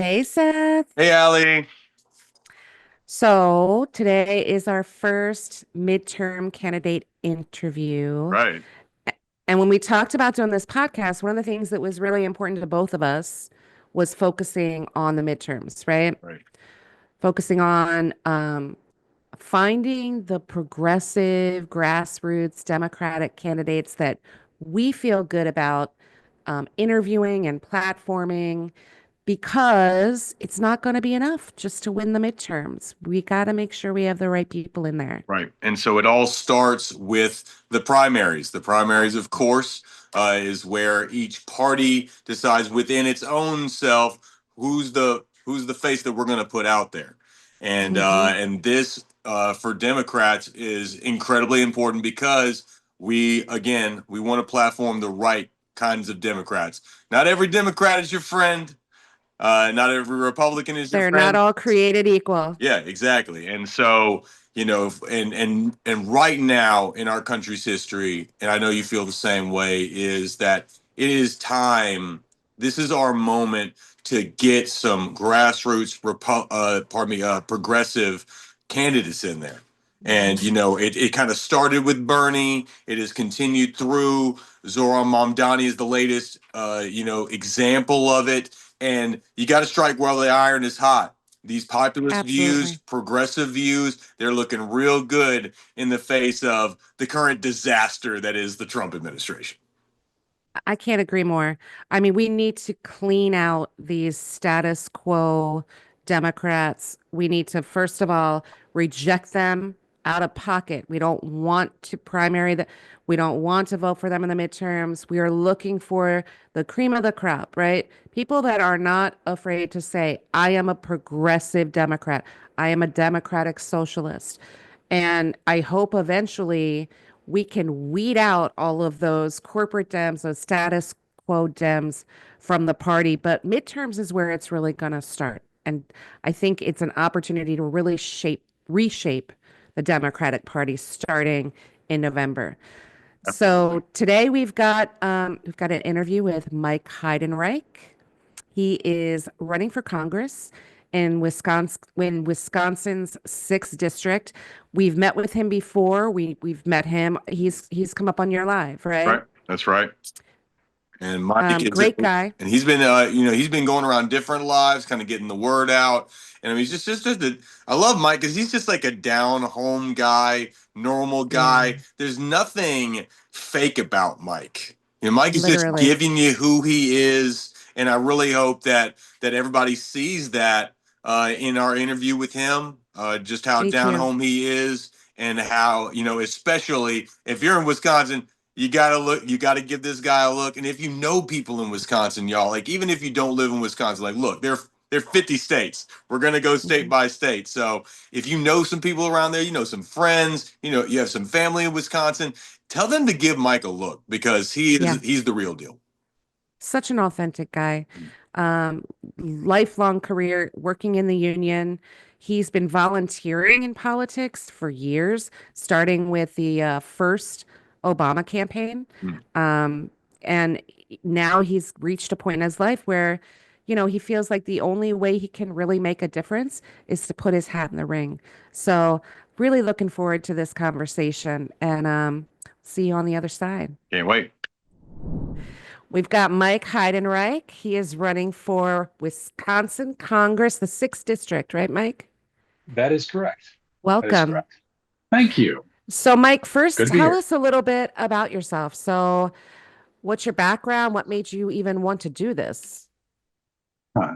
Hey, Seth. Hey, Allie. So today is our first midterm candidate interview. Right, A- And when we talked about doing this podcast, one of the things that was really important to both of us was focusing on the midterms, right? right, Focusing on finding the progressive, grassroots, Democratic candidates that we feel good about interviewing and platforming because it's not going to be enough just to win the midterms. We got to make sure we have the right people in there. right. And so it all starts with the primaries. The primaries, of course, is where each party decides within its own self who's the face that we're going to put out there. And this for Democrats is incredibly important because we want to platform the right kinds of Democrats. Not every Democrat is your friend. Not every Republican is your They're not friend. all created equal. Yeah, exactly. And so, and right now in our country's history, and I know you feel the same way, is that it is time. This is our moment to get some grassroots, progressive candidates in there. And it kind of started with Bernie. It has continued through. Zoran Mamdani is the latest, example of it. And you got to strike while the iron is hot. These populist views, Absolutely. progressive views, they're looking real good in the face of the current disaster that is the Trump administration. I can't agree more. I mean, we need to clean out these status quo Democrats. We need to, first of all, reject them out of pocket. We don't want to primary that. We don't want to vote for them in the midterms. We are looking for the cream of the crop, right? People that are not afraid to say, I am a progressive Democrat. I am a democratic socialist. And I hope eventually we can weed out all of those corporate Dems, those status quo Dems from the party. But midterms is where it's really going to start. And I think it's an opportunity to really reshape the Democratic Party starting in November. Absolutely. So today we've got an interview with Mike Heidenreich. He is running for Congress in Wisconsin's 6th district. We've met with him before. We've met him. He's come up on your live, right? Right. That's right. And Mike is, Great guy. and he's been going around different lives, kind of getting the word out. And I mean, he's I love Mike because he's just like a down home guy, normal Yeah, guy. There's nothing fake about Mike. Mike is just literally. giving you who he is. And I really hope that everybody sees that in our interview with him, just how Me down too. home he is and how, especially if you're in Wisconsin, you gotta look. You gotta give this guy a look. And if you know people in Wisconsin, y'all, like even if you don't live in Wisconsin, like look, they're 50 states. We're gonna go state Mhm. by state. So if you know some people around there, you know some friends, you have some family in Wisconsin, tell them to give Mike a look because Yeah, he's the real deal. such an authentic guy. Um, Lifelong career working in the union. He's been volunteering in politics for years, starting with the first Obama campaign. Mm. Um, and now he's reached a point in his life where, he feels like the only way he can really make a difference is to put his hat in the ring. So, really looking forward to this conversation and see you on the other side. Can't wait. We've got Mike Heidenreich. He is running for Wisconsin Congress, the 6th district, right, Mike? That is correct. That is Welcome. correct. Thank you. So, Mike, first Good to be tell here. us a little bit about yourself. So, what's your background? What made you even want to do this?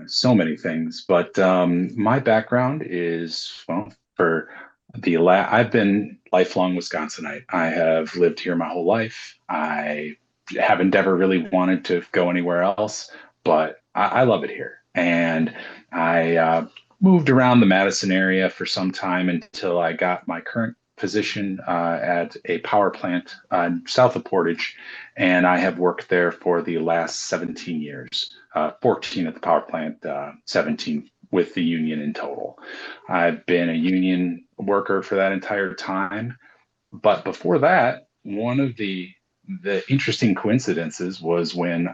So many things, but my background is well for I've been lifelong Wisconsinite. I have lived here my whole life. I haven't ever really wanted to go anywhere else, but I love it here. And I moved around the Madison area for some time until I got my current position at a power plant south of Portage, and I have worked there for the last 17 years. 14 at the power plant, 17 with the union in total. I've been a union worker for that entire time. But before that, one of the interesting coincidences was when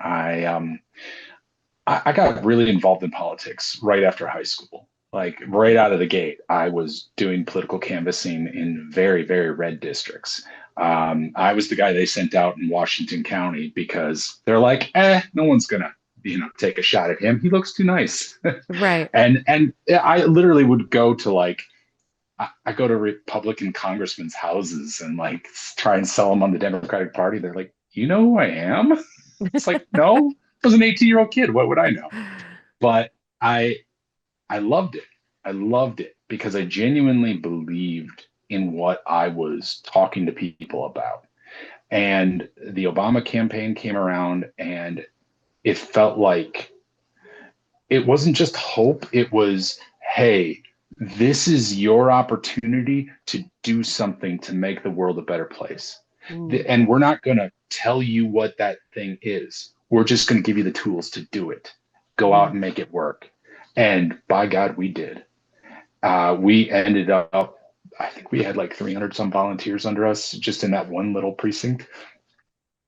I got really involved in politics right after high school. Like right out of the gate, I was doing political canvassing in very, very red districts. I was the guy they sent out in Washington County because they're like, no one's gonna, take a shot at him. He looks too nice. Right. And I literally would go to I go to Republican congressmen's houses and like try and sell them on the Democratic Party. They're like, you know who I am? It's like, no, I was an 18-year-old kid. What would I know? But I I loved it. I loved it because I genuinely believed in what I was talking to people about. And the Obama campaign came around and it felt like it wasn't just hope, it was, hey, this is your opportunity to do something to make the world a better place. Mm, And we're not going to tell you what that thing is. We're just going to give you the tools to do it. Go out mm, and make it work. And by God, we did. We ended up, I think we had like 300 some volunteers under us just in that one little precinct.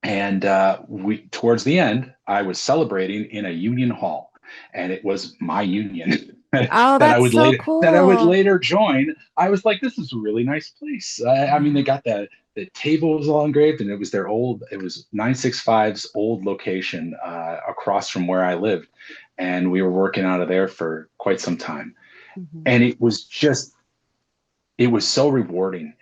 And we, towards the end, I was celebrating in a union hall, and it was my union oh, that I that's would so cool. later join. I was like, this is a really nice place. I mean, they got the table was all engraved, and it was 965's old location across from where I lived, and we were working out of there for quite some time, Mhm. and it was so rewarding.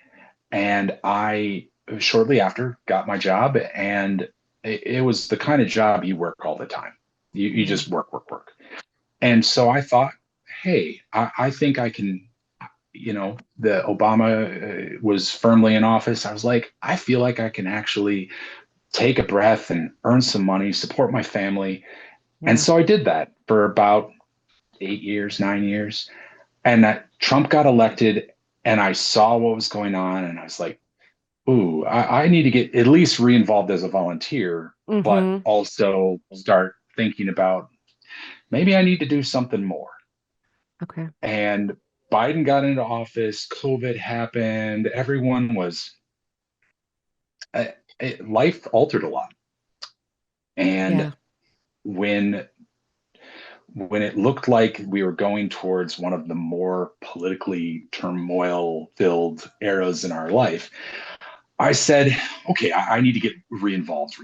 And I shortly after got my job, and it was the kind of job you work all the time. You Mm, just work, work, work. And so I thought, hey, I think I can, the Obama was firmly in office. I was like, I feel like I can actually take a breath and earn some money, support my family. And yeah. so I did that for about 8 years, 9 years. And that Trump got elected, and I saw what was going on, and I was like, ooh, I need to get at least re-involved as a volunteer, but Hmm. also start thinking about maybe I need to do something more. Okay. And Biden got into office, COVID happened, everyone was, uh, life altered a lot. And Yeah. when when it looked like we were going towards one of the more politically turmoil filled eras in our life, I said, okay, I need to get re-involved.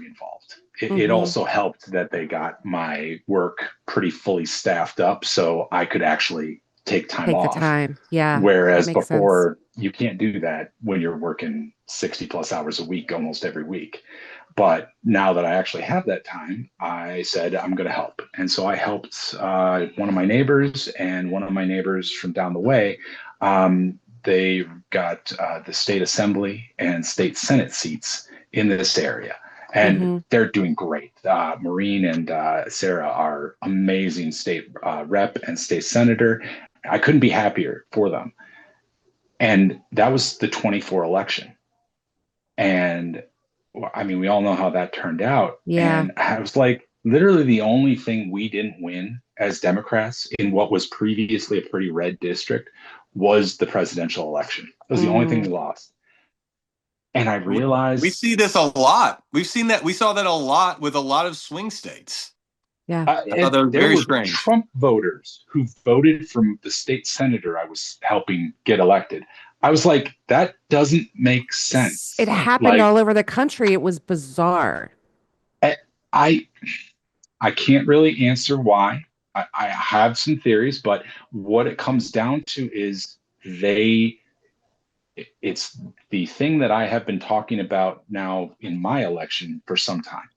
It Hmm. also helped that they got my work pretty fully staffed up so I could actually take time Take the off. time. Yeah, that Whereas makes sense. before, you can't do that when you're working 60 plus hours a week almost every week. But now that I actually have that time, I said I'm going to help. And so I helped one of my neighbors and one of my neighbors from down the way. They got the state assembly and state senate seats in this area. And Hmm. they're doing great. Maureen and Sarah are amazing state rep and state senator. I couldn't be happier for them. And that was the 24 election. And I mean, we all know how that turned out. Yeah. And I was like, literally, the only thing we didn't win as Democrats in what was previously a pretty red district was the presidential election. It was the only thing Mm, we lost. And I We realized see this a lot. We've seen that. We saw that a lot with a lot of swing states. yeah. I thought that was there very were strange. Trump voters who voted from the state senator I was helping get elected. I was like, that doesn't make It sense. happened Like, all over the country. It was bizarre. I, I I can't really answer why. I have some theories, but what it comes down to is they, it's the thing that I have been talking about now in my election for some time.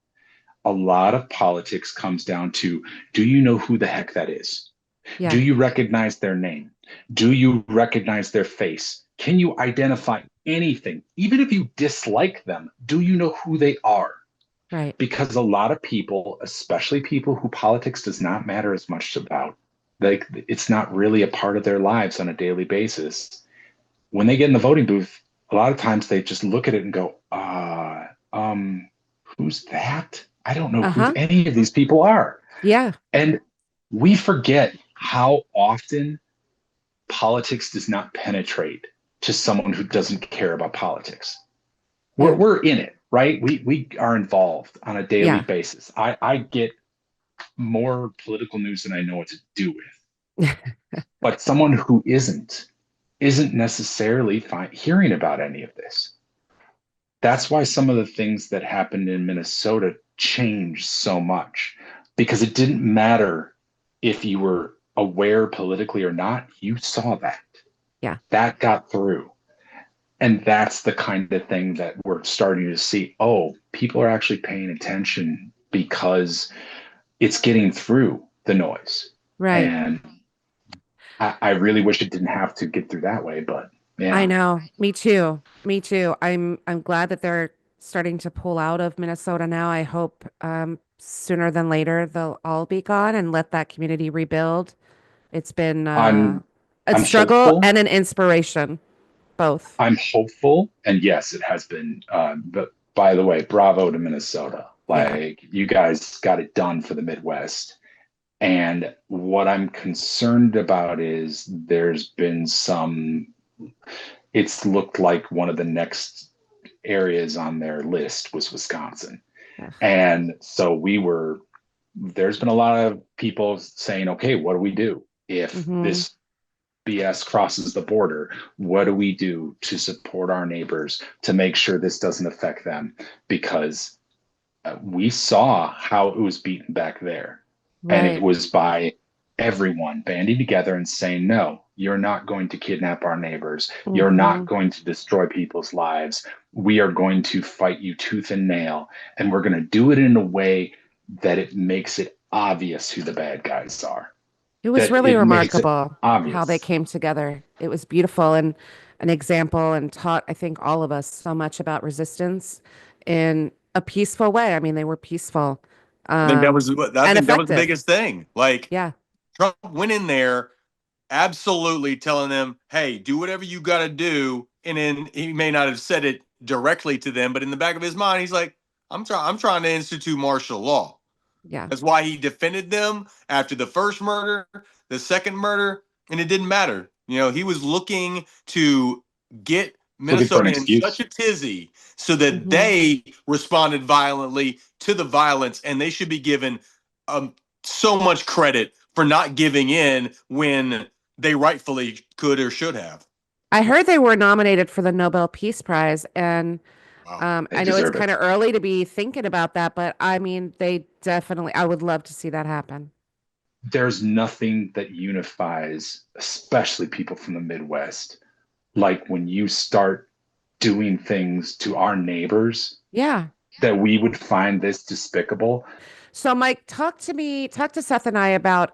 A lot of politics comes down to, do you know who the heck that is? Do Yeah. you recognize their name? Do you recognize their face? Can you identify anything? Even if you dislike them, do you know who they are? Right. Because a lot of people, especially people who politics does not matter as much about, like it's not really a part of their lives on a daily basis. When they get in the voting booth, a lot of times they just look at it and go, who's that? I don't know who Uh-huh. any of these people are. Yeah. And we forget how often politics does not penetrate to someone who doesn't care about politics. We're, Yeah. we're in it, right? We are involved on a daily Yeah. basis. I get more political news than I know what to do with. But someone who isn't necessarily hearing about any of this. That's why some of the things that happened in Minnesota changed so much, because it didn't matter if you were aware politically or not, you saw that. Yeah. That got through. And that's the kind of thing that we're starting to see. Oh, people are actually paying attention because it's getting through the noise. Right. And I really wish it didn't have to get through that way, but I yeah. know. Me too. Me too. I'm glad that they're starting to pull out of Minnesota now. I hope sooner than later they'll all be gone and let that community rebuild. It's been I'm a I'm struggle hopeful. and an inspiration, both. I'm hopeful, and yes, it has been. But by the way, bravo to Minnesota. Yeah. Like you guys got it done for the Midwest. And what I'm concerned about is there's been some. It's looked like one of the next areas on their list was Wisconsin, Ugh. and so we were. There's been a lot of people saying, "Okay, what do we do if Hmm. this BS crosses the border? What do we do to support our neighbors to make sure this doesn't affect them?" Because we saw how it was beaten back there. And it Right. was by everyone banding together and saying, no, you're not going to kidnap our neighbors. You're not Hmm. going to destroy people's lives. We are going to fight you tooth and nail. And we're going to do it in a way that it makes it obvious who the bad guys are, It was that really it makes it remarkable how they obvious. came together. It was beautiful and an example and taught, I think, all of us so much about resistance in a peaceful way. I mean, they were peaceful, I think that um, was I and think that was the effective. biggest thing. Like Yeah. Trump went in there absolutely telling them, "Hey, do whatever you got to do." And then he may not have said it directly to them, but in the back of his mind, he's like, I'm trying to institute martial law." Yeah. That's why he defended them after the first murder, the second murder, and it didn't matter. You know, he was looking to get Looking for an Minnesota in such excuse. a tizzy so that Hmm. they responded violently to the violence, and they should be given so much credit for not giving in when they rightfully could or should have. I heard they were nominated for the Nobel Peace Prize, and Wow. They I know it's deserve kind it. of early to be thinking about that, but I mean, they definitely, I would love to see that happen. There's nothing that unifies, especially people from the Midwest, like when you start doing things to our neighbors Yeah. that we would find this despicable. So, Mike, talk to Seth and I about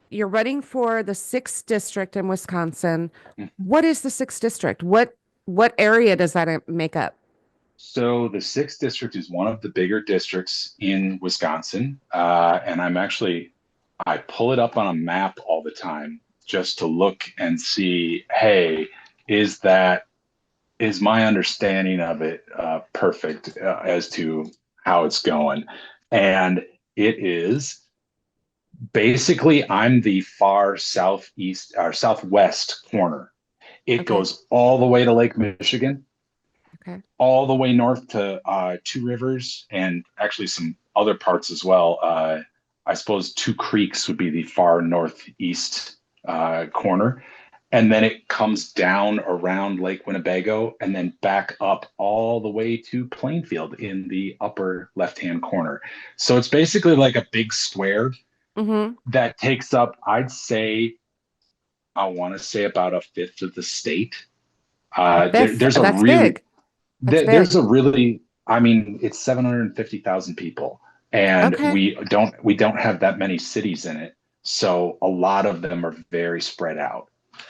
you're running for the sixth district in Wisconsin. What is the sixth district? What area does that make up? So the sixth district is one of the bigger districts in Wisconsin, and I pull it up on a map all the time just to look and see, hey, is that is my understanding of it perfect as to how it's going? And it is basically I'm the far southeast or southwest corner. It Okay. goes all the way to Lake Michigan, Okay. all the way north to Two Rivers, and actually some other parts as well. I suppose Two Creeks would be the far northeast corner. And then it comes down around Lake Winnebago and then back up all the way to Plainfield in the upper left hand corner. So it's basically like a big square Mm-hmm. that takes up, I want to say about a fifth of the state. A There, fifth. there's a That's really big. That's there's big. a really, I mean, it's 750,000 people, and Okay. we don't have that many cities in it, so a lot of them are very spread out.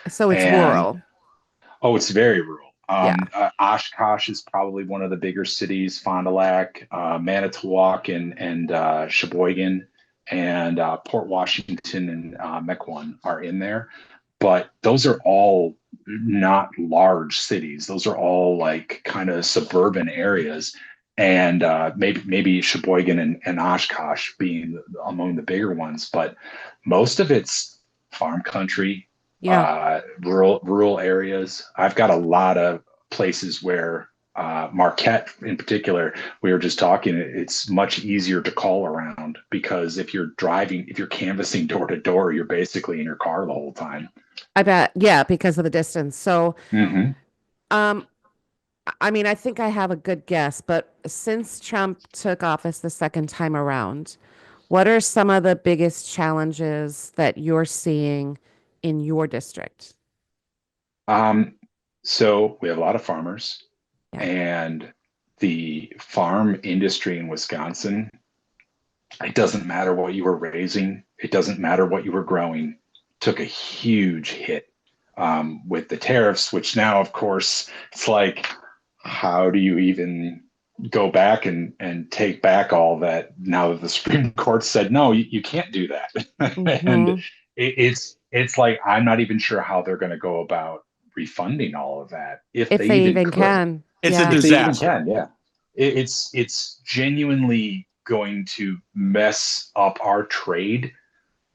So it's And rural. oh, it's very rural. Yeah. Oshkosh is probably one of the bigger cities. Fond du Lac, Manitowoc, and Sheboygan, and Port Washington and Mequon are in there, but those are all not large cities. Those are all like kind of suburban areas, and maybe Sheboygan and Oshkosh being among the bigger ones, but most of it's farm country, Yeah. rural areas. I've got a lot of places where Marquette in particular, we were just talking, it's much easier to call around because if you're canvassing door to door, you're basically in your car the whole time. I bet. Yeah, because of the distance. So, Mm-hmm. um, I mean, I think I have a good guess, but since Trump took office the second time around, what are some of the biggest challenges that you're seeing in your district? Um, so we have a lot of farmers, Yeah. and the farm industry in Wisconsin, it doesn't matter what you were raising, it doesn't matter what you were growing, took a huge hit with the tariffs, which now, of course, it's like, how do you even go back and take back all that now that the Supreme Court said, no, you can't do that? And Mm-hmm. it's like, I'm not even sure how they're going to go about refunding all of that if If they they even even could. can. It's a Yeah. If they even disaster. can, yeah. It's genuinely going to mess up our trade,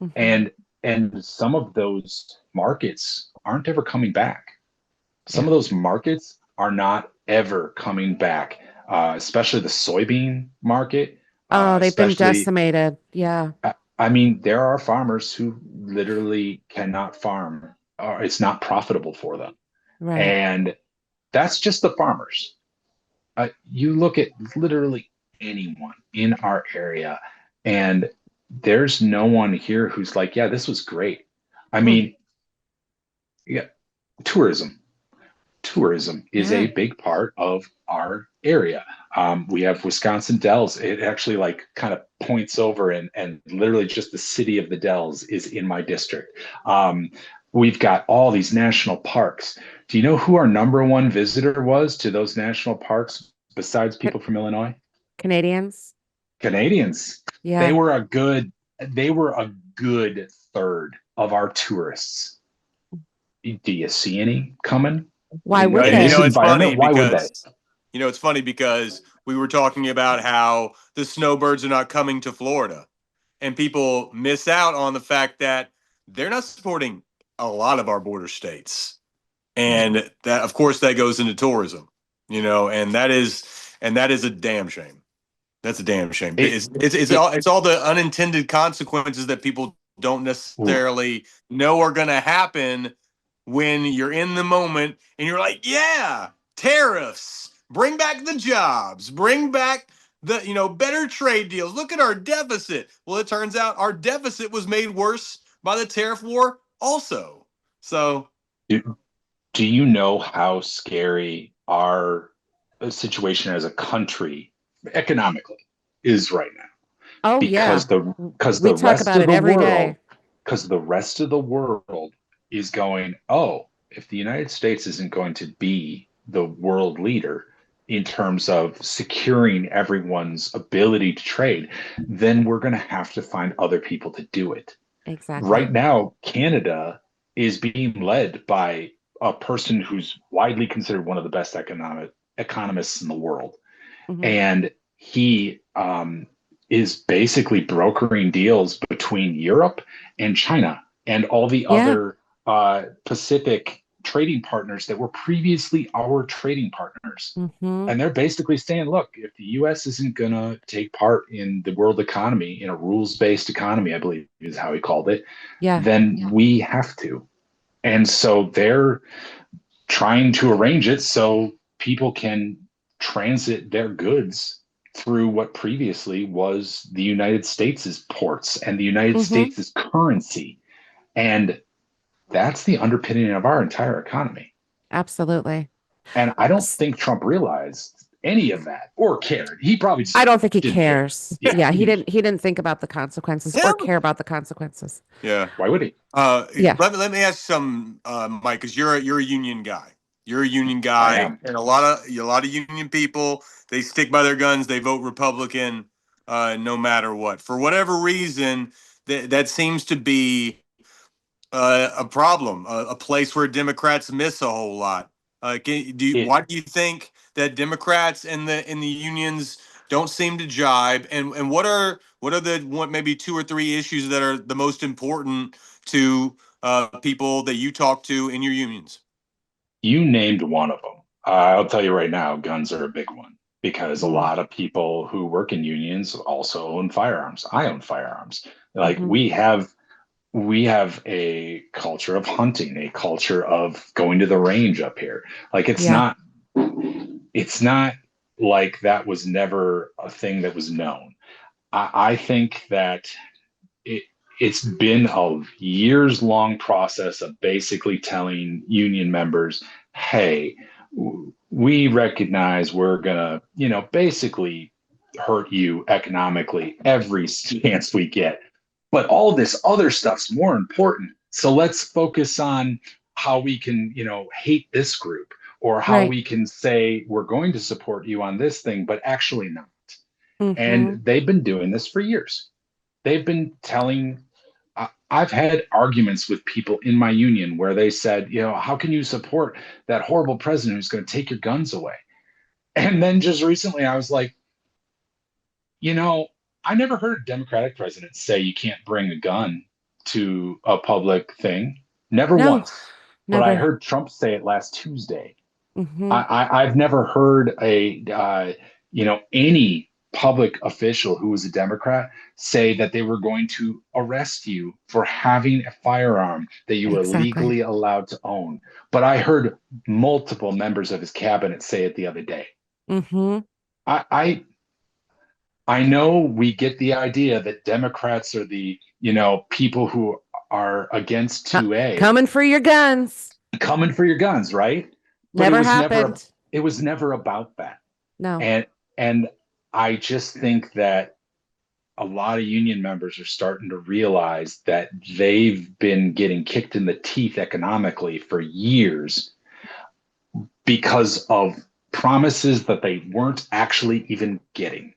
Mm-hmm. and some of those markets aren't ever coming back. Some Yeah. of those markets are not ever coming back, especially the soybean market, Oh, they've been especially. decimated. Yeah. I mean, there are farmers who literally cannot farm, or it's not profitable for them. Right. And that's just the farmers. You look at literally anyone in our area, and there's no one here who's like, yeah, this was great. I Hmm. mean, yeah, tourism. Tourism is Yeah. a big part of our area. We have Wisconsin Dells. It actually like kind of points over, and literally just the city of the Dells is in my district. We've got all these national parks. Do you know who our number one visitor was to those national parks besides Ca- people from Illinois? Canadians. Canadians. They Yeah. were a good they were a good third of our tourists. Do you see any coming Why would in You this know, they? it's environment? funny Why would they? because it's funny because we were talking about how the snowbirds are not coming to Florida, and people miss out on the fact that they're not supporting a lot of our border states, and that, of course, that goes into tourism. And that is a damn shame. That's a damn shame. It it It's all the unintended consequences that people don't necessarily know are going to happen when you're in the moment and you're like, yeah, tariffs, bring back the jobs, bring back the better trade deals. Look at our deficit. Well, it turns out our deficit was made worse by the tariff war also. So do, do you know how scary our situation as a country economically is right now? Oh, yeah. Because the because We the talk rest about of it the every day. world because the rest of the world is going, oh, if the United States isn't going to be the world leader in terms of securing everyone's ability to trade, then we're going to have to find other people to do it. Exactly. Right now, Canada is being led by a person who's widely considered one of the best economic economists in the world, Hmm. and he is basically brokering deals between Europe and China and all the Yeah. other Pacific trading partners that were previously our trading partners. Hmm. And they're basically saying, look, if the US isn't going to take part in the world economy, in a rules based economy, I believe is how he called it, Yeah. then we have to. And so they're trying to arrange it so people can transit their goods through what previously was the United States' ports and the United Hmm. States' currency. And that's the underpinning of our entire economy. Absolutely. And I don't S- think Trump realized any of that or cared. He probably I just don't think he didn't care. cares. Yeah, Yeah, he he didn't didn't care. he didn't think about the consequences yeah, or care about the consequences. yeah. Why would he? Yeah. Let me ask some, Mike, because you're a union guy. You're a union I guy, am. and a lot of union people, they stick by their guns. They vote Republican, no matter what. For whatever reason, that seems to be a problem, a place where Democrats miss a whole lot. It Why do you think that Democrats and the unions don't seem to jibe? And what are the maybe two or three issues that are the most important to people that you talk to in your unions? You named one of them. I'll tell you right now, guns are a big one because a Mm-hmm. lot of people who work in unions also own firearms. I own firearms. Like Mm-hmm. we have a culture of hunting, a culture of going to the range up here. Like Yeah. it's not like that was never a thing that was known. I think that it it's been a years long process of basically telling union members, hey, we recognize we're gonna, basically hurt you economically every chance we get. But all this other stuff's more important. So let's focus on how we can, hate this group, or how Right. we can say we're going to support you on this thing, but actually not. Mm-hmm. And they've been doing this for years. They've been telling, I've had arguments with people in my union where they said, how can you support that horrible president who's going to take your guns away? And then just recently I was like, you know, I never heard a Democratic president say you can't bring a gun to a public thing. Never No, once. But I never. heard Trump say it last Tuesday. Mm-hmm. I've never heard any public official who was a Democrat say that they were going to arrest you for having a firearm that you were Exactly. legally allowed to own. But I heard multiple members of his cabinet say it the other day. Mm-hmm. I, I I know we get the idea that Democrats are the, people who are against Co- 2A coming for your guns. coming for your guns, right? But Never happened. it was never about that. No. And I just think that a lot of union members are starting to realize that they've been getting kicked in the teeth economically for years because of promises that they weren't actually even getting.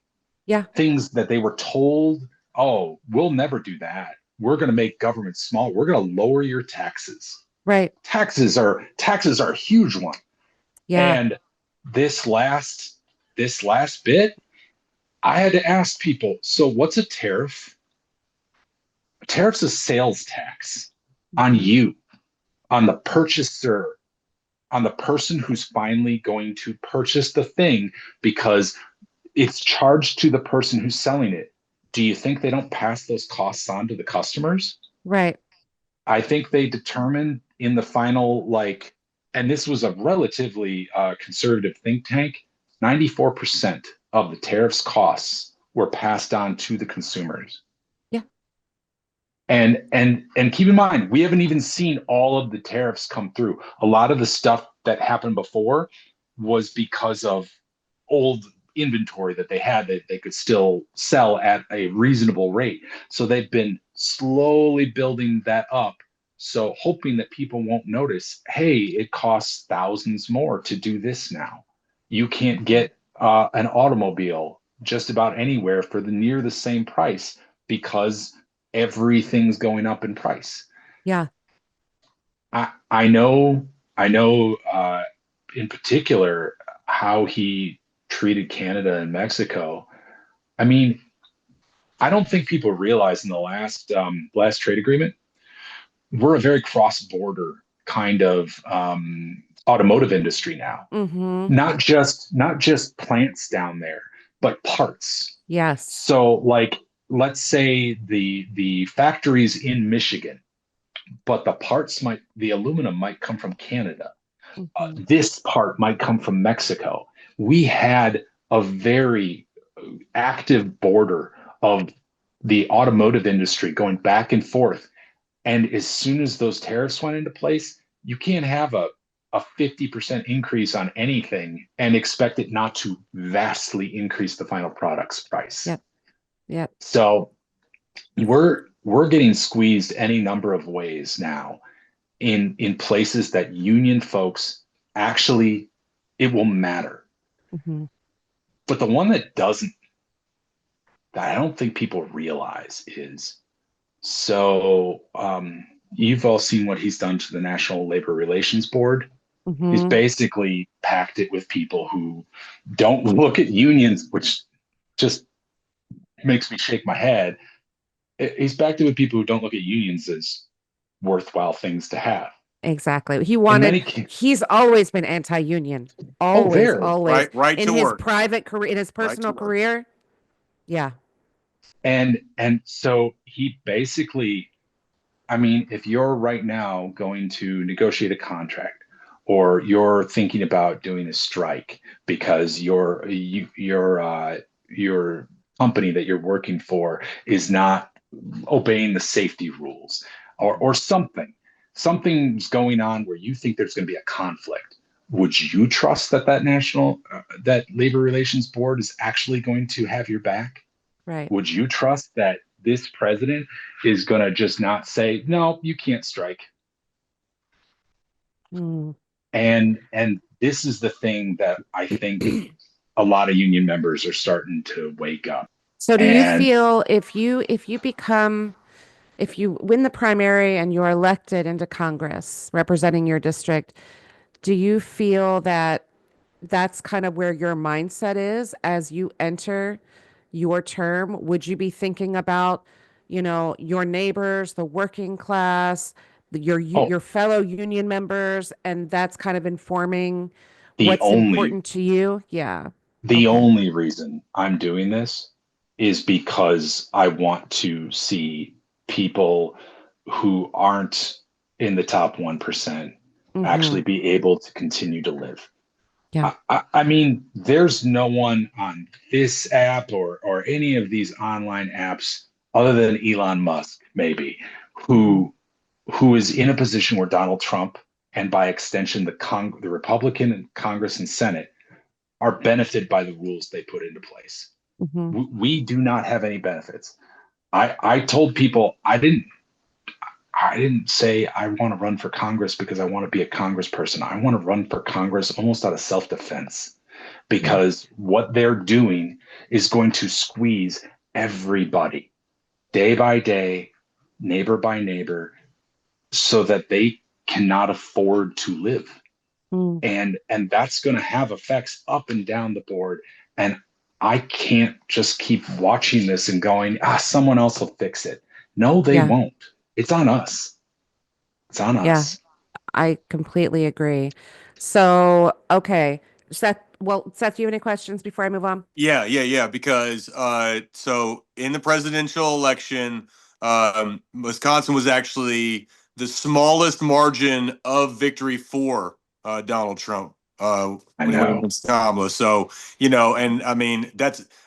Yeah. Things that they were told, oh, we'll never do that. We're going to make government small. We're going to lower your taxes. Right. Taxes are a huge one. Yeah. And this last bit, I had to ask people, so what's a tariff? A tariff's a sales tax on Mm-hmm. you, on the purchaser, on the person who's finally going to purchase the thing because it's charged to the person who's selling it. Do you think they don't pass those costs on to the customers? Right. I think they determined in the final, like, and this was a relatively conservative think tank, 94% of the tariffs costs were passed on to the consumers. Yeah. And keep in mind, we haven't even seen all of the tariffs come through. A lot of the stuff that happened before was because of old inventory that they had that they could still sell at a reasonable rate. So they've been slowly building that up. So hoping that people won't notice, hey, it costs thousands more to do this now. You can't get an automobile just about anywhere for the near the same price because everything's going up in price. Yeah. I know in particular how he treated Canada and Mexico. I mean, I don't think people realize in the last trade agreement, we're a very cross-border kind of automotive industry now. Mm-hmm. Not just plants down there, but parts. Yes. So, like, let's say the factories in Michigan, but the aluminum might come from Canada. Mm-hmm. This part might come from Mexico. We had a very active border of the automotive industry going back and forth. And as soon as those tariffs went into place, you can't have a 50% increase on anything and expect it not to vastly increase the final product's price. Yep. Yep. So we're getting squeezed any number of ways now in places that union folks actually it will matter. Mm-hmm. But the one that doesn't, that I don't think people realize is, so you've all seen what he's done to the National Labor Relations Board. He's Mm-hmm. basically packed it with people who don't look at unions, which just makes me shake my head. He's packed it with people who don't look at unions as worthwhile things to have. Exactly. In many He's always been anti-union. oh, Always, very. always. Right In to his work. private career, in his Right to personal work. career. Yeah. And so he basically, I mean, if you're right now going to negotiate a contract or you're thinking about doing a strike because your company that you're working for is not obeying the safety rules or something's going on where you think there's going to be a conflict, would you trust that that labor relations board is actually going to have your back? Right. Would you trust that this president is going to just not say, no, you can't strike? Mm. And this is the thing that I think a lot of union members are starting to wake up. So do you And feel if you win the primary and you're elected into Congress representing your district, do you feel that that's kind of where your mindset is as you enter your term? Would you be thinking about, your neighbors, the working class, oh, your fellow union members, and that's kind of informing the what's only important to you? Yeah. the Okay. only reason I'm doing this is because I want to see people who aren't in the top 1% Mm-hmm. actually be able to continue to live. Yeah. I mean, there's no one on this app or any of these online apps other than Elon Musk, maybe, Mm-hmm. who is in a position where Donald Trump and by extension the Republican Congress and Senate are benefited by the rules they put into place. Mm-hmm. We do not have any benefits. I told people I didn't say I want to run for Congress because I want to be a congressperson. I want to run for Congress almost out of self-defense Yeah. because what they're doing is going to squeeze everybody day by day, neighbor by neighbor, so that they cannot afford to live. Mm. And that's going to have effects up and down the board. And I can't just keep watching this and going, someone else will fix it. No, they Yeah. won't. It's on us. It's on Yeah. us. I completely agree. So, okay. Seth, do you have any questions before I move on? Yeah. Because so in the presidential election, Wisconsin was actually the smallest margin of victory for Donald Trump I when he went know. against Kamala. So, and I mean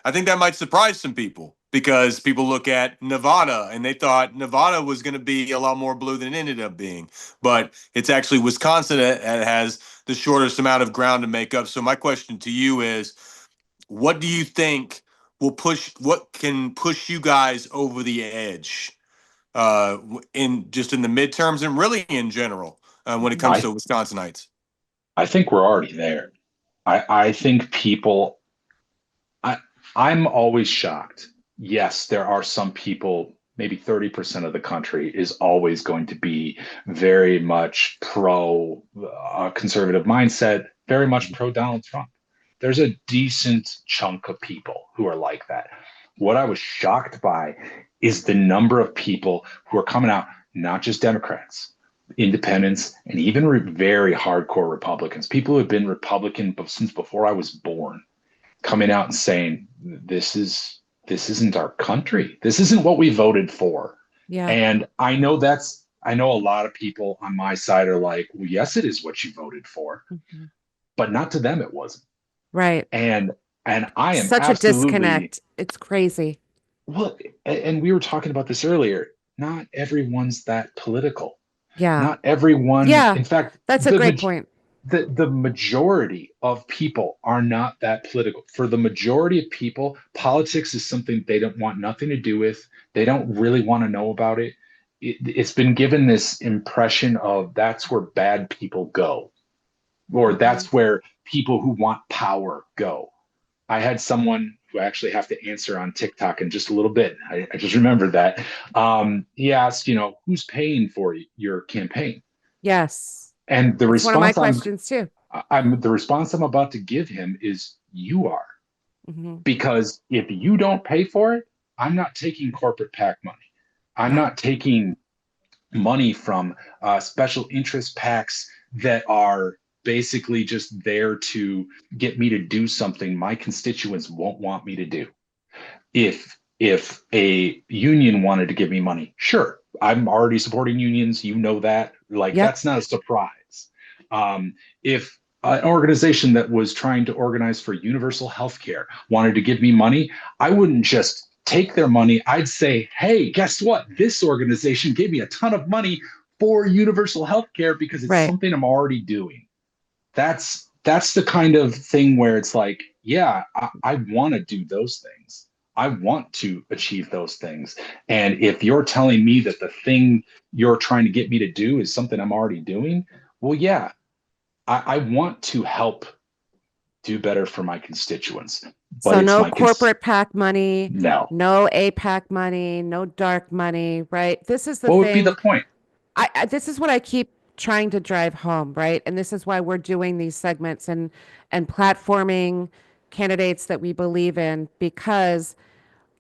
I think that might surprise some people because people look at Nevada and they thought Nevada was going to be a lot more blue than it ended up being. But it's actually Wisconsin that has the shortest amount of ground to make up. So my question to you is, what do you think what can push you guys over the edge in the midterms and really in general when it comes I to Wisconsinites? I think we're already there. I think people I I'm always shocked. Yes, there are some people, maybe 30% of the country is always going to be very much pro conservative mindset, very much pro Donald Trump. There's a decent chunk of people who are like that. What I was shocked by is the number of people who are coming out, not just Democrats, independents, and even very hardcore Republicans, people who have been Republican since before I was born, coming out and saying this isn't our country. This isn't what we voted for. Yeah. And I know a lot of people on my side are like, well, yes, it is what you voted for, Mhm. but not to them it wasn't. Right. And I am Such a absolutely disconnect. It's crazy. well, and we were talking about this earlier. Not everyone's that political. Yeah. Not everyone, Yeah. in fact, That's a great point. the majority of people are not that political. For the majority of people, politics is something they don't want nothing to do with. They don't really want to know about it. It's been given this impression of that's where bad people go, or Hmm. that's where people who want power go. I had someone who I actually have to answer on TikTok in just a little bit. I just remembered that. He asked, who's paying for your campaign? Yes. And It's one of my questions too. the response I'm about to give him is you are. Hmm. Because if you don't pay for it, I'm not taking corporate PAC money. I'm Yeah. not taking money from special interest PACs that are basically just there to get me to do something my constituents won't want me to do. If a union wanted to give me money, sure, I'm already supporting unions. You know that. Like, Yep. that's not a surprise. If an organization that was trying to organize for universal health care wanted to give me money, I wouldn't just take their money. I'd say, hey, guess what? This organization gave me a ton of money for universal health care because it's Right. something I'm already doing. That's the kind of thing where it's like, yeah, I want to do those things. I want to achieve those things. And if you're telling me that the thing you're trying to get me to do is something I'm already doing, well, yeah, I want to help do better for my constituents. But So it's no my corporate PAC money, no. no APAC money, no dark money, right? This is the What would be the thing. point? This is what I keep trying to drive home, right? And this is why we're doing these segments and platforming candidates that we believe in, because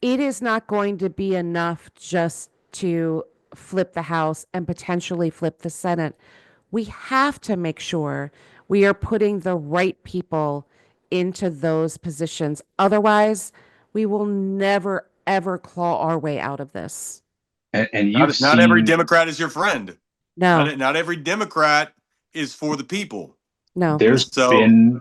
it is not going to be enough just to flip the House and potentially flip the Senate. We have to make sure we are putting the right people into those positions. Otherwise, we will never, ever claw our way out of this. And you've Not every seen Democrat is your friend. No, Not every Democrat is for the people. no. there's So been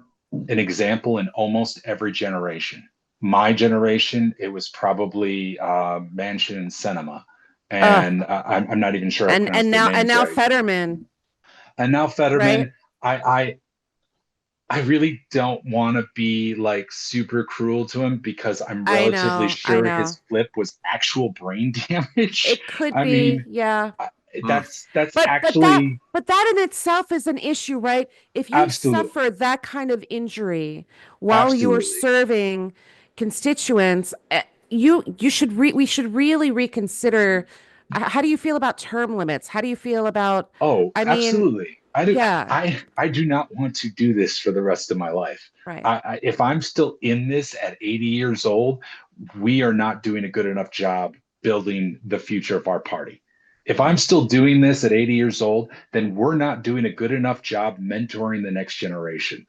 an example in almost every generation. My generation, it was probably Manchin and Sinema, Uh, and I'm not even sure I and pronounced their and names now right. Fetterman, And now right? Fetterman, I really don't want to be like super cruel to him because I'm I relatively know, I sure know. his flip was actual brain damage. It could I be, mean, yeah. I- mm, that's But that actually but that in itself is an issue, right? If you absolutely, suffer that kind of injury while you're absolutely. serving constituents, you should we should really reconsider. How do you feel about term limits? How do you feel about, Oh, I mean, absolutely. I do. yeah, I do not want to do this for the rest of my life. right. If I'm still in this at 80 years old, we are not doing a good enough job building the future of our party. If I'm Right. still doing this at 80 years old, then we're not doing a good enough job mentoring the next generation.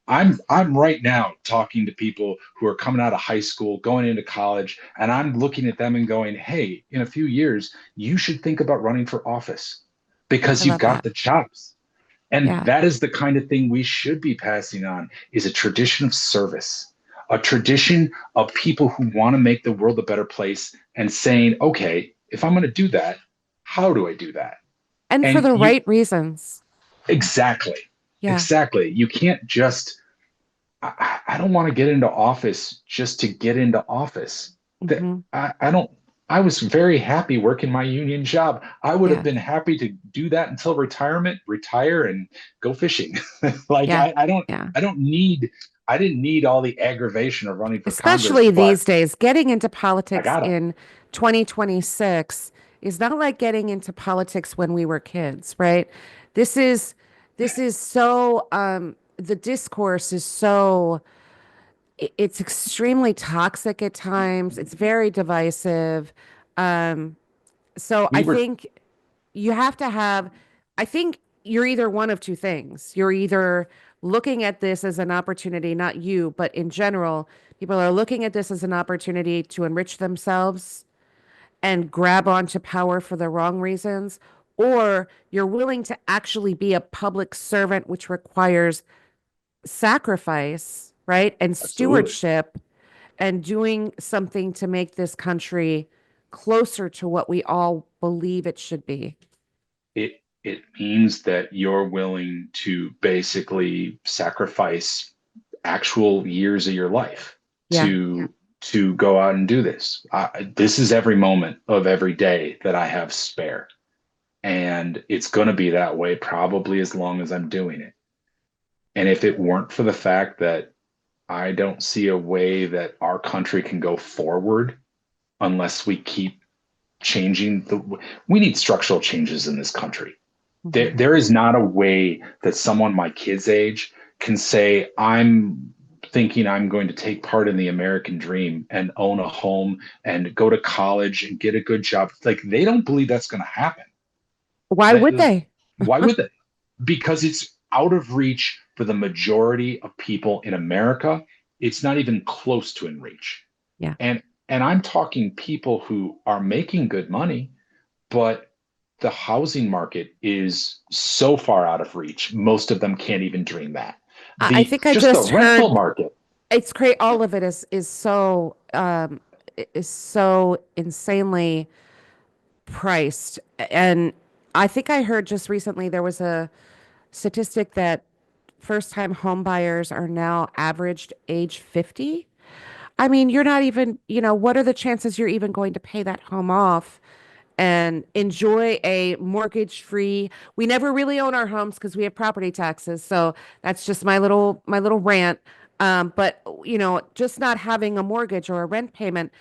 I'm right now talking to people who are coming out of high school, going into college, and I'm looking at them and going, "Hey, in a few years, you should think about running for office I because you've love got that. the chops." And Yeah. that is the kind of thing we should be passing on is a tradition of service, a tradition of people who want to make the world a better place and saying, okay, if I'm going to do that, how do I do that? And for And the you right reasons. exactly, Yeah. exactly. You can't just, I don't want to get into office just to get into office. That Hmm. I don't. I was very happy working my union job. I would have Yeah. been happy to do that until retirement, retire and go fishing. Like Yeah. I don't. Yeah. I don't need. I didn't need all the aggravation of running for Congress, Especially but these days, getting into I politics gotta. in 2026 is not like getting into politics when we were kids, right? This is this is so the discourse is so it's extremely toxic at times. It's very divisive. Um, so I We were. think you have to have, I think you're either one of two things. You're either looking at this as an opportunity, not you, but in general, people are looking at this as an opportunity to enrich themselves and grab onto power for the wrong reasons, or you're willing to actually be a public servant, which requires sacrifice, right? And Absolutely. stewardship and doing something to make this country closer to what we all believe it should be. It means that you're willing to basically sacrifice actual years of your life Yeah. to go out and do this. This is every moment of every day that I have spare, and it's going to be that way probably as long as I'm doing it. And if it weren't for the fact that I don't see a way that our country can go forward unless we keep changing we need structural changes in this country. Mhm. There is not a way that someone my kids age can say, I'm thinking I'm going to take part in the American dream and own a home and go to college and get a good job. Like, they don't believe that's going to happen. Why would they? Why would they? Because it's out of reach for the majority of people in America. It's not even close to in reach. Yeah. And I'm talking people who are making good money, but the housing market is so far out of reach. Most of them can't even dream that. I The think I just the just rental heard market. it's great. All of it is so insanely priced. And I think I heard just recently there was a statistic that first time home buyers are now averaged age 50. I mean, you're not even, what are the chances you're even going to pay that home off and enjoy a mortgage free? We never really own our homes because we have property taxes. So that's just my little rant. But just not having a mortgage or a rent payment,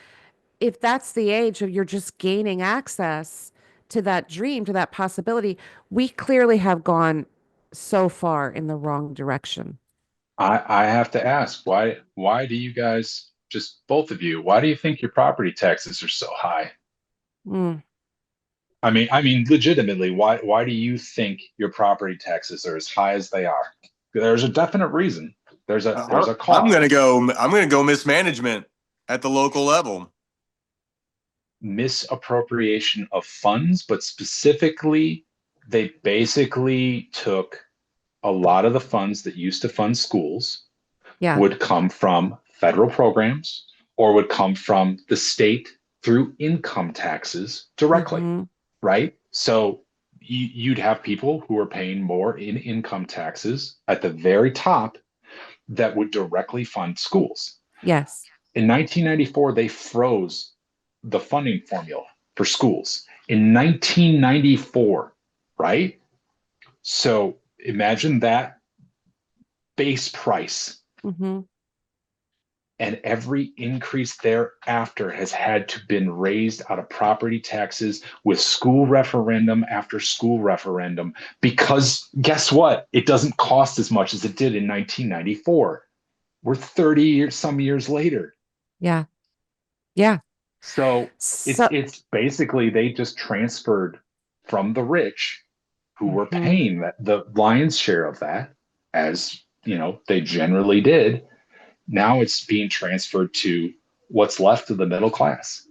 if that's the age of you're just gaining access to that dream, to that possibility, we clearly have gone so far in the wrong direction. I have to ask, why do you guys, just both of you, why do you think your property taxes are so high? Mm. I mean, legitimately, why do you think your property taxes are as high as they are? There's a definite reason. There's a cause. I'm gonna go mismanagement at the local level. Misappropriation of funds, but specifically, they basically took a lot of the funds that used to fund schools Yeah. would come from federal programs or would come from the state through income taxes directly, Hmm. right? So you'd have people who are paying more in income taxes at the very top that would directly fund schools. Yes. In 1994, they froze the funding formula for schools. In 1994, right? So imagine that base price, Hmm. and every increase thereafter has had to been raised out of property taxes with school referendum after school referendum, because guess what? It doesn't cost as much as it did in 1994. We're 30 years, some years later. Yeah. Yeah. So it's So, it's basically they just transferred from the rich who were mhm. paying the lion's share of that, as they generally did. Now it's being transferred to what's left of the middle class.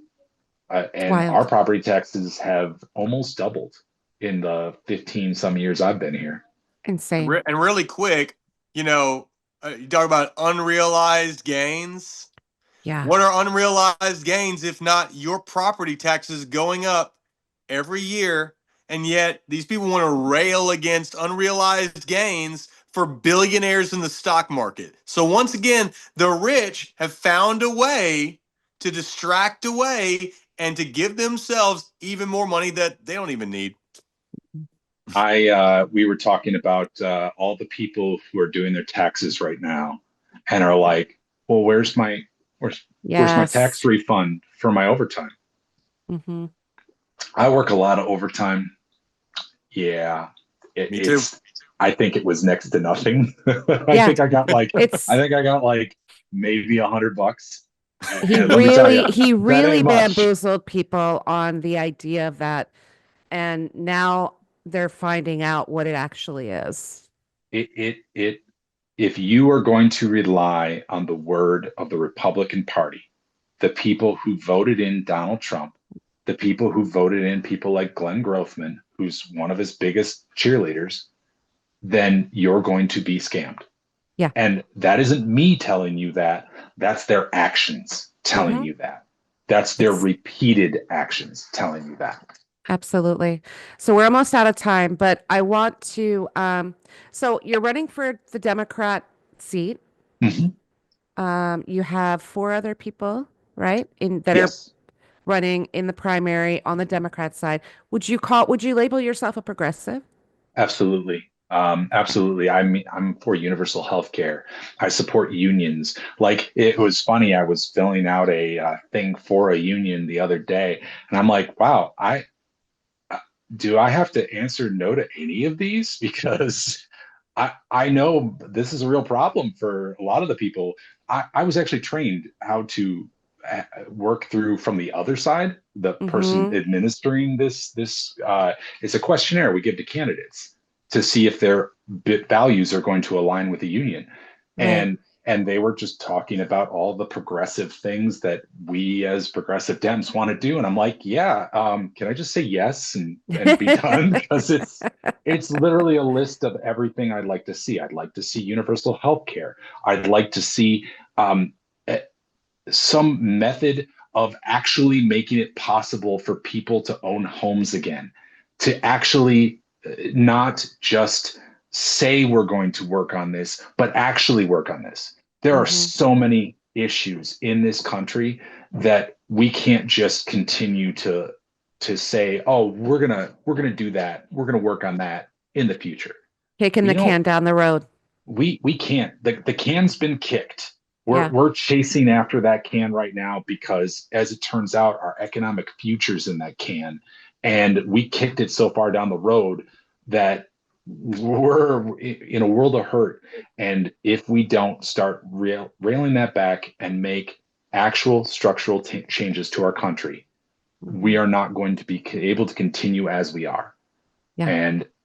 It's And our wild. property taxes have almost doubled in the 15 some years I've been here. Insane. And really quick, you know, you talk about unrealized gains. Yeah. What are unrealized gains if not your property taxes going up every year? And yet these people want to rail against unrealized gains for billionaires in the stock market. So once again, the rich have found a way to distract away and to give themselves even more money that they don't even need. We were talking about all the people who are doing their taxes right now and are like, well, where's my tax Yes. refund for my overtime? Hmm. I work a lot of overtime. Yeah, Me too. it's. I think it was next to nothing. I Yeah. think I got like. I It's think I got like maybe $100. he And let me tell you, really he that really ain't much. bamboozled people on the idea of that, and now they're finding out what it actually is. It. If you are going to rely on the word of the Republican Party, the people who voted in Donald Trump, the people who voted in people like Glenn Grothman, who's one of his biggest cheerleaders, then you're going to be scammed. Yeah. And that isn't me telling you that. That's their actions telling Hmm. you that. That's their It's repeated actions telling you that. absolutely. So we're almost out of time, but I want to so you're running for the Democrat seat. Mhm. You have four other people, right? In that are Yes, running in the primary on the Democrat side. Would you label yourself a progressive? absolutely. Absolutely. I'm for universal health care. I support unions. Like, it was funny. I was filling out a thing for a union the other day, and I'm like, wow, I do I have to answer no to any of these? Because I know this is a real problem for a lot of the people. I was actually trained how to work through from the other side, the person Mm-hmm. administering this it's a questionnaire we give to candidates to see if their values are going to align with the union. Right. And they were just talking about all the progressive things that we as progressive Dems want to do. And I'm like, yeah, can I just say yes and be done? Because it's literally a list of everything I'd like to see. I'd like to see universal health care. I'd like to see um, some method of actually making it possible for people to own homes again, to actually not just say we're going to work on this, but actually work on this. There are Mm-hmm. so many issues in this country that we can't just continue to say, oh, we're gonna do that, we're gonna work on that in the future. Kicking We the don't can down the road. we can't. The can's been kicked. Yeah. We're chasing after that can right now because, as it turns out, our economic future's in that can, and we kicked it so far down the road that we're in a world of hurt. And if we don't start railing that back and make actual structural changes to our country, Mm-hmm. we are not going to be able to continue as we are. Yeah.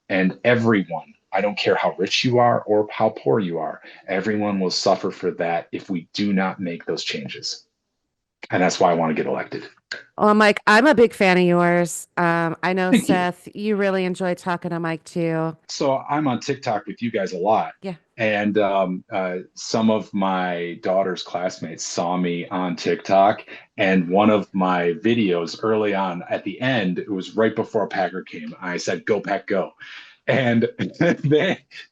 And everyone, I don't care how rich you are or how poor you are, everyone will suffer for that if we do not make those changes. And that's why I want to get elected. Well, Mike, I'm a big fan of yours. I know Thank you. Seth, you really enjoy talking to Mike too. So I'm on TikTok with you guys a lot. Yeah. And some of my daughter's classmates saw me on TikTok. And one of my videos early on at the end, it was right before Packer came. I said, "Go Pack, go." And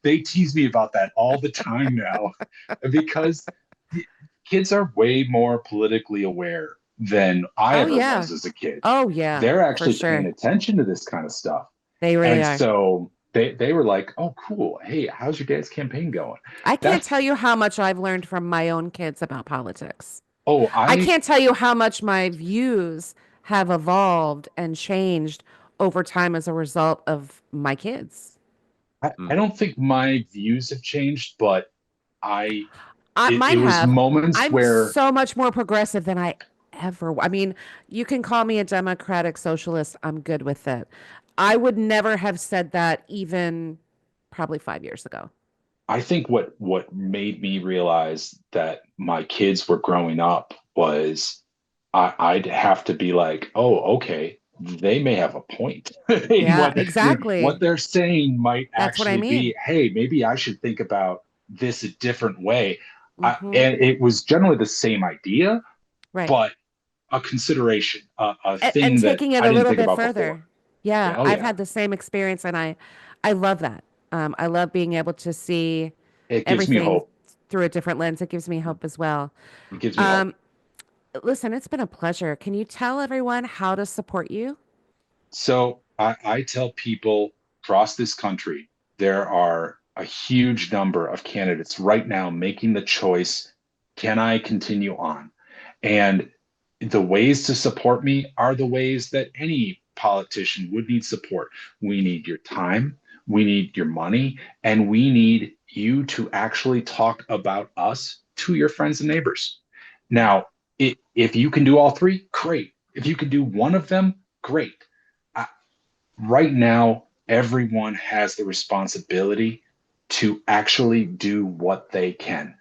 they tease me about that all the time now because kids are way more politically aware than I Oh ever yeah. was as a kid. Oh yeah, They're for actually paying sure. attention to this kind of stuff. They really And are. so they were like, "Oh, cool. Hey, how's your dad's campaign going?" I can't That's tell you how much I've learned from my own kids about politics. oh, I I can't tell you how much my views have evolved and changed over time as a result of my kids. I don't think my views have changed, but I it Mine was have. moments I'm where so much more progressive than I mean, you can call me a democratic socialist. I'm good with it. I would never have said that even probably 5 years ago. I think what made me realize that my kids were growing up was I'd have to be like, oh, okay, they may have a point. And Yeah, what exactly. they're saying might That's what I actually mean. be, hey, maybe I should think about this a different way. Hmm. And it was generally the same idea, Right. but a consideration, a And thing that taking it I a didn't little think bit about before. further. Yeah, Yeah, oh I've yeah, had the same experience and I love that. I love being able to see it gives me everything hope. through a different lens. It gives me hope as well. It gives me hope. Um, Listen, it's been a pleasure. Can you tell everyone how to support you? So I tell people across this country, there are a huge number of candidates right now making the choice, can I continue on? And the ways to support me are the ways that any politician would need support. We need your time, we need your money, and we need you to actually talk about us to your friends and neighbors. Now, if you can do all three, great. If you can do one of them, great. Right now, everyone has the responsibility to actually do what they can.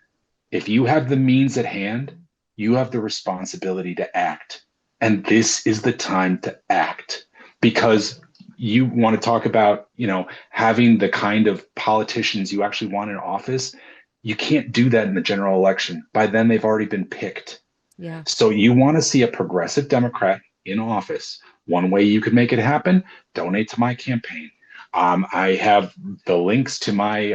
If you have the means at hand, you have the responsibility to act. And this is the time to act because you want to talk about, having the kind of politicians you actually want in office. You can't do that in the general election. By then, they've already been picked. Yeah. So you want to see a progressive Democrat in office. One way you could make it happen, donate to my campaign. I have the links to my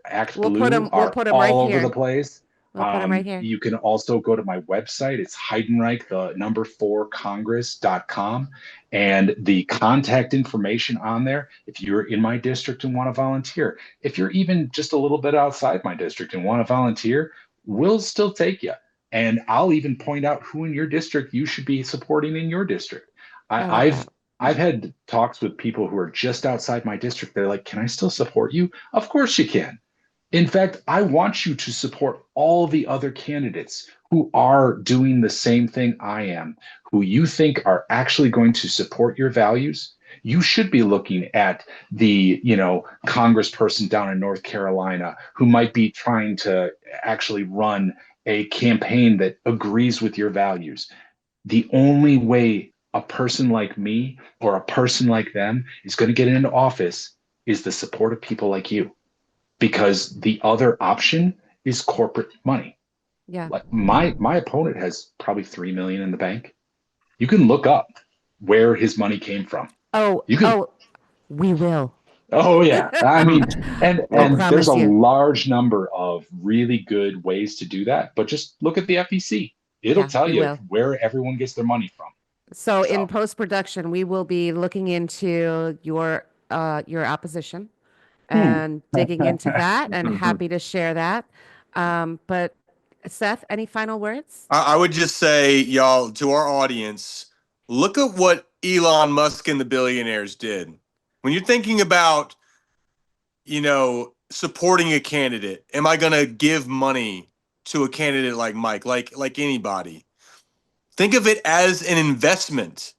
Act Blue We'll are put them right all over the here. place. We'll put them right here. You can also go to my website. It's Heidenreich, the number 4congress.com. And the contact information on there, if you're in my district and want to volunteer, if you're even just a little bit outside my district and want to volunteer, we'll still take you. And I'll even point out who in your district you should be supporting in your district. I love that. I've had talks with people who are just outside my district. They're like, "Can I still support you?" Of course you can. In fact, I want you to support all the other candidates who are doing the same thing I am, who you think are actually going to support your values, you should be looking at the, congressperson down in North Carolina who might be trying to actually run a campaign that agrees with your values. The only way a person like me or a person like them is going to get into office is the support of people like you, because the other option is corporate money. Yeah. Like my opponent has probably 3 million in the bank. You can look up where his money came from. Oh, You can. oh, we will. Oh yeah, I mean, and I and there's promise a you. large number of really good ways to do that, but just look at the FEC. It'll Yeah, tell we you will. where everyone gets their money from. So in So post-production, we will be looking into your opposition and digging into that, and happy to share that. But Seth, any final words? I would just say, y'all, to our audience, look at what Elon Musk and the billionaires did. When you're thinking about, supporting a candidate, am I going to give money to a candidate like Mike, like anybody? Think of it as an investment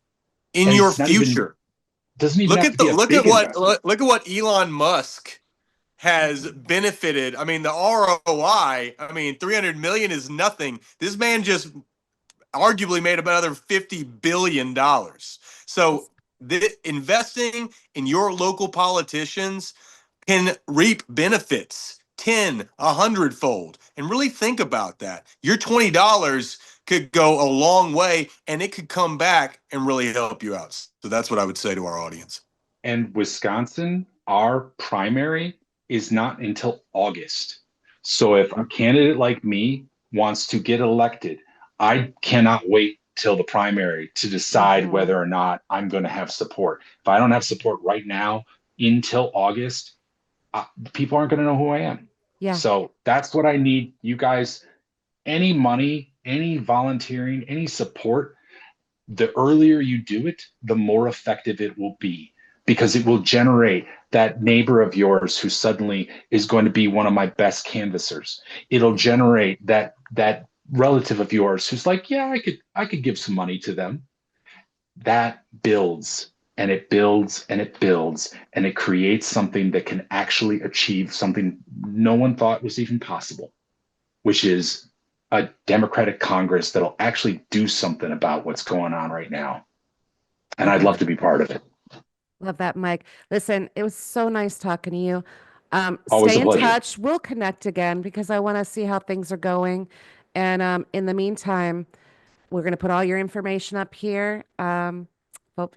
in and your it's not even future. doesn't even Look have to at the be a look at big what investment. look at what Elon Musk has benefited. I mean, the ROI, I mean, 300 million is nothing. This man just arguably made about another $50 billion. So investing in your local politicians can reap benefits 10, 100-fold. And really think about that. Your $20 could go a long way, and it could come back and really help you out. So that's what I would say to our audience. And Wisconsin, our primary is not until August. So if a candidate like me wants to get elected, I cannot wait till the primary to decide Hmm. whether or not I'm going to have support. If I don't have support right now until August, people aren't going to know who I am. Yeah. So that's what I need. You guys, any money, any volunteering, any support, the earlier you do it, the more effective it will be, because it will generate that neighbor of yours who suddenly is going to be one of my best canvassers. It'll Yeah. generate that relative of yours who's like, yeah, I could give some money to them. That builds and it builds and it builds and it creates something that can actually achieve something no one thought was even possible, which is a Democratic Congress that'll actually do something about what's going on right now. And Love I'd love that. to be part of it. Love that, Mike. Listen, it was so nice talking to you. Always Stay a in pleasure. touch. We'll connect again because I want to see how things are going. And in the meantime, we're going to put all your information up here. But,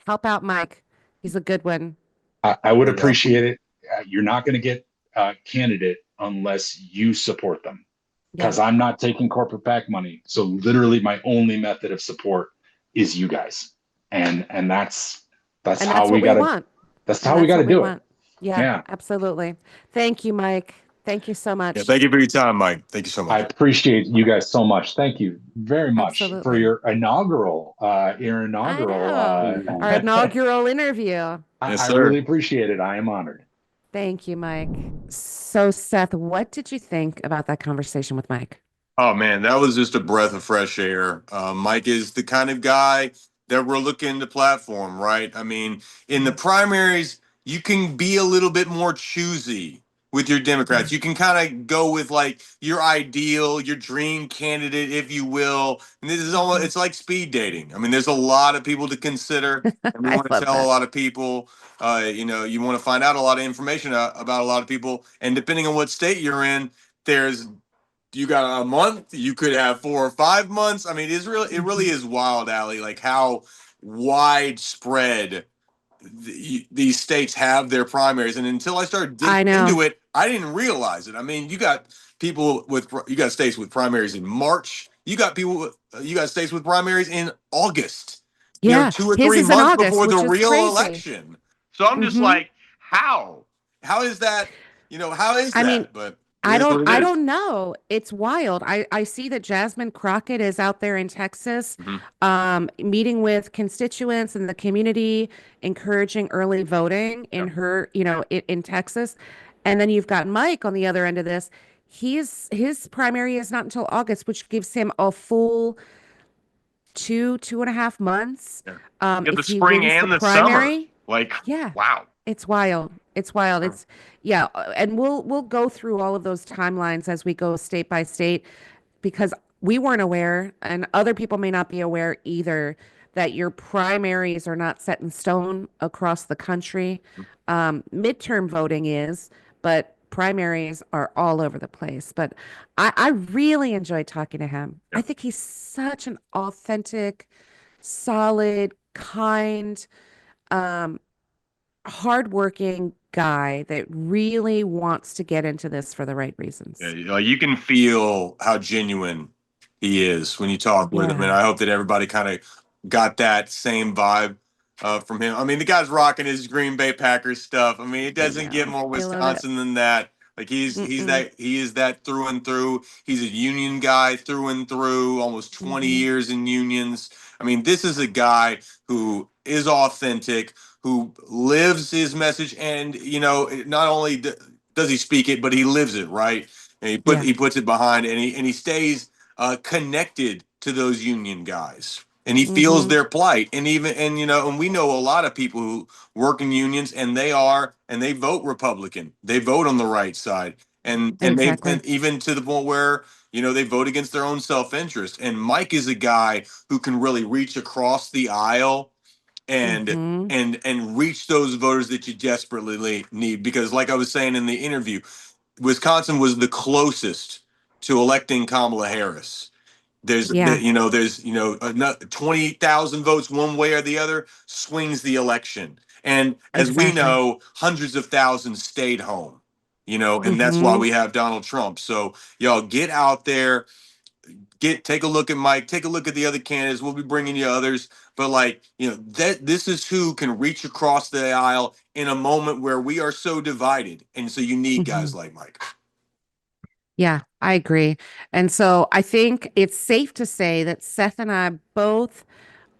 help out Mike. He's a good one. I would No doubt. appreciate it. You're not going to get a candidate unless you support them, Yeah. because I'm not taking corporate PAC money. So literally my only method of support is you guys. And that's And how that's we what we gotta want. that's And how we that's what gotta we do it. want. Yeah, Yeah. absolutely. Thank you, Mike. Thank you so Yeah, much. thank you for your time, Mike. Thank you so I much. appreciate you guys so much. Thank you very much for Absolutely. your inaugural I know. Our inaugural interview. Yes, I sir. really appreciate it. I am honored. Thank you, Mike. So, Seth, what did you think about that conversation with Mike? Oh man, that was just a breath of fresh air. Mike is the kind of guy that we're looking to platform, right? I mean, in the primaries, you can be a little bit more choosy with your Democrats. You can kind of go with like your ideal, your dream candidate, if you will. And this is almost, Mhm. it's like speed dating. I mean, there's a lot of people to consider, and we I want to love tell a that. lot of people. You want to find out a lot of information about a lot of people, and depending on what state you're in, there's you got a month, you could have 4 or 5 months. I mean, it really is wild, Allie, like how widespread these states have their primaries. And until I started I digging know. into it, I didn't realize it. I mean, you got states with primaries in March. You got states with primaries in August. Yeah, Two or his three is in months August, before the which is real crazy. election. So I'm just Hmm. like, how? How is that? How is I mean, that? But it I is don't what I it is. don't know. It's wild. I see that Jasmine Crockett is out there in Texas, Mhm. meeting with constituents in the community, encouraging early voting in Yeah. her, in Texas. And then you've got Mike on the other end of this. his primary is not until August, which gives him a full 2.5 months. Yeah. You get the If he spring wins the and the summer. primary, Like, yeah, wow. it's wild. It's wild. It's yeah, and we'll go through all of those timelines as we go state by state because we weren't aware, and other people may not be aware either, that your primaries are not set in stone across the country. Midterm voting is, but primaries are all over the place. But I really enjoyed talking to him. Yeah. I think he's such an authentic, solid, kind, um, hardworking guy that really wants to get into this for the right reasons. Yeah, you can feel how genuine he is when you talk with him, and Yeah. I hope that everybody kind of got that same vibe from him. I mean, the guy's rocking his Green Bay Packers stuff. I mean, it I doesn't get know. more I love it. Wisconsin than that. Like Mm-mm. he is that through and through. He's a union guy through and through, almost 20 Hmm. years in unions. I mean, this is a guy who is authentic, who lives his message, and not only does he speak it, but he lives it, right? And Yeah. he puts it behind, and he stays connected to those union guys, and he feels Hmm. their plight. And and we know a lot of people who work in unions, and they vote Republican. They vote on the right side, and Exactly. even to the point where they vote against their own self interest. And Mike is a guy who can really reach across the aisle and Hmm. and reach those voters that you desperately need, because like I was saying in the interview, Wisconsin was the closest to electing Kamala Harris. Yeah. There's 20,000 votes one way or the other swings the election. And as we Exactly. know, hundreds of thousands stayed home. And that's why Hmm. we have Donald Trump. So y'all get out there, take a look at Mike, take a look at the other candidates. We'll be bringing you others, but that this is who can reach across the aisle in a moment where we are so divided, and so you need Hmm. guys like Mike. Yeah, I agree. And so I think it's safe to say that Seth and I both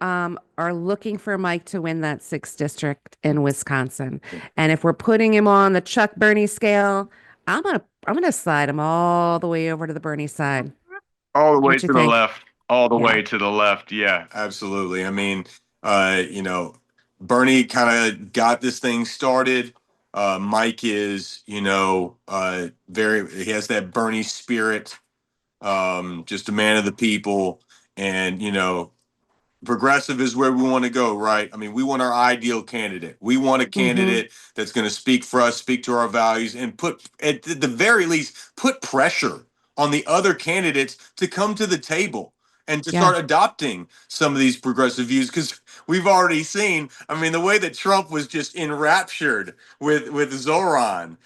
are looking for Mike to win that sixth district in Wisconsin. And if we're putting him on the Chuck Bernie scale, I'm gonna slide him all the way over to the Bernie side. All the way What you to the think? left. All the Yeah. way to the left. Yeah, absolutely. I mean, Bernie kind of got this thing started. Mike is, he has that Bernie spirit, just a man of the people. And, progressive is where we want to go, right? I mean, we want our ideal candidate. We want a Hmm. candidate that's going to speak for us, speak to our values, and at the very least, put pressure on the other candidates to come to the table and to Yeah. start adopting some of these progressive views. Because we've already seen, I mean, the way that Trump was just enraptured with Zoran,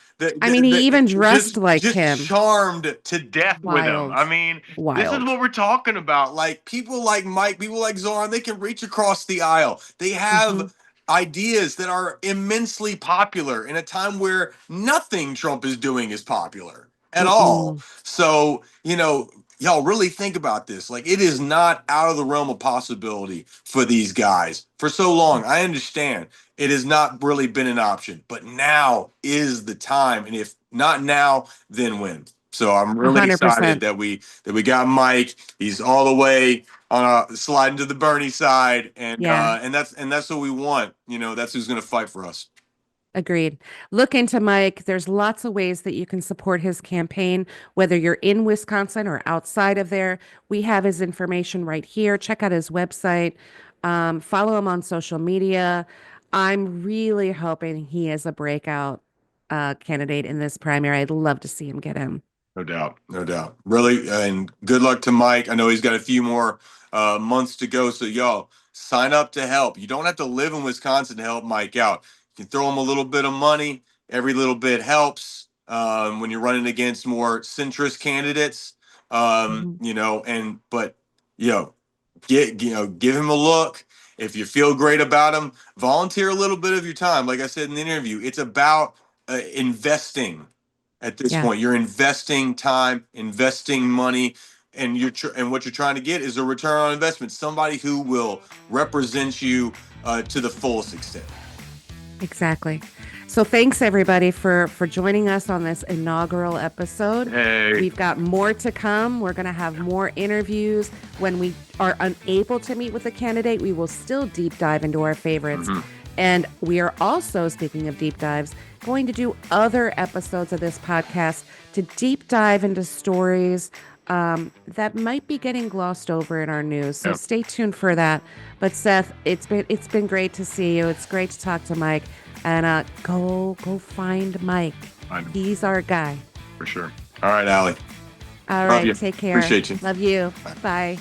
I mean, he even dressed like just him. charmed to death with him. I Wild. mean, this is Wild. what we're talking about. Like, people like Mike, people like Zoran, they can reach across the aisle. They Hmm. have ideas that are immensely popular in a time where nothing Trump is doing is popular at all. Mm-mm. So, y'all really think about this. Like, it is not out of the realm of possibility for these guys for so long. I understand it has not really been an option, but now is the time. And if not now, then when? So I'm really excited 100%. that we got Mike. He's all the way on sliding to the Bernie side, Yeah. and that's what we want. That's who's going to fight for us. Agreed. Look into Mike. There's lots of ways that you can support his campaign, whether you're in Wisconsin or outside of there. We have his information right here. Check out his website. Follow him on social media. I'm really hoping he is a breakout candidate in this primary. I'd love to see him get in. No doubt, no doubt. Really, and good luck to Mike. I know he's got a few more months to go, so y'all sign up to help. You don't have to live in Wisconsin to help Mike out. You can throw him a little bit of money. Every little bit helps when you're running against more centrist candidates. Mhm. But give him a look. If you feel great about him, volunteer a little bit of your time. Like I said in the interview, it's about investing. At this Yeah, point, you're investing time, investing money, and and what you're trying to get is a return on investment. Somebody who will represent you to the fullest extent. exactly. So thanks everybody for joining us on this inaugural episode. Hey. We've got more to come. We're going to have more interviews. When we are unable to meet with a candidate, we will still deep dive into our favorites. And we are also, speaking of deep dives, going to do other episodes of this podcast to deep dive into stories that might be getting glossed over in our news. So stay tuned for that. But Seth, it's been great to see you. It's great to talk to Mike. And go find Mike. He's our guy. For sure. All right, Allie. All Love right, you. take care. Appreciate you. Love you. Bye.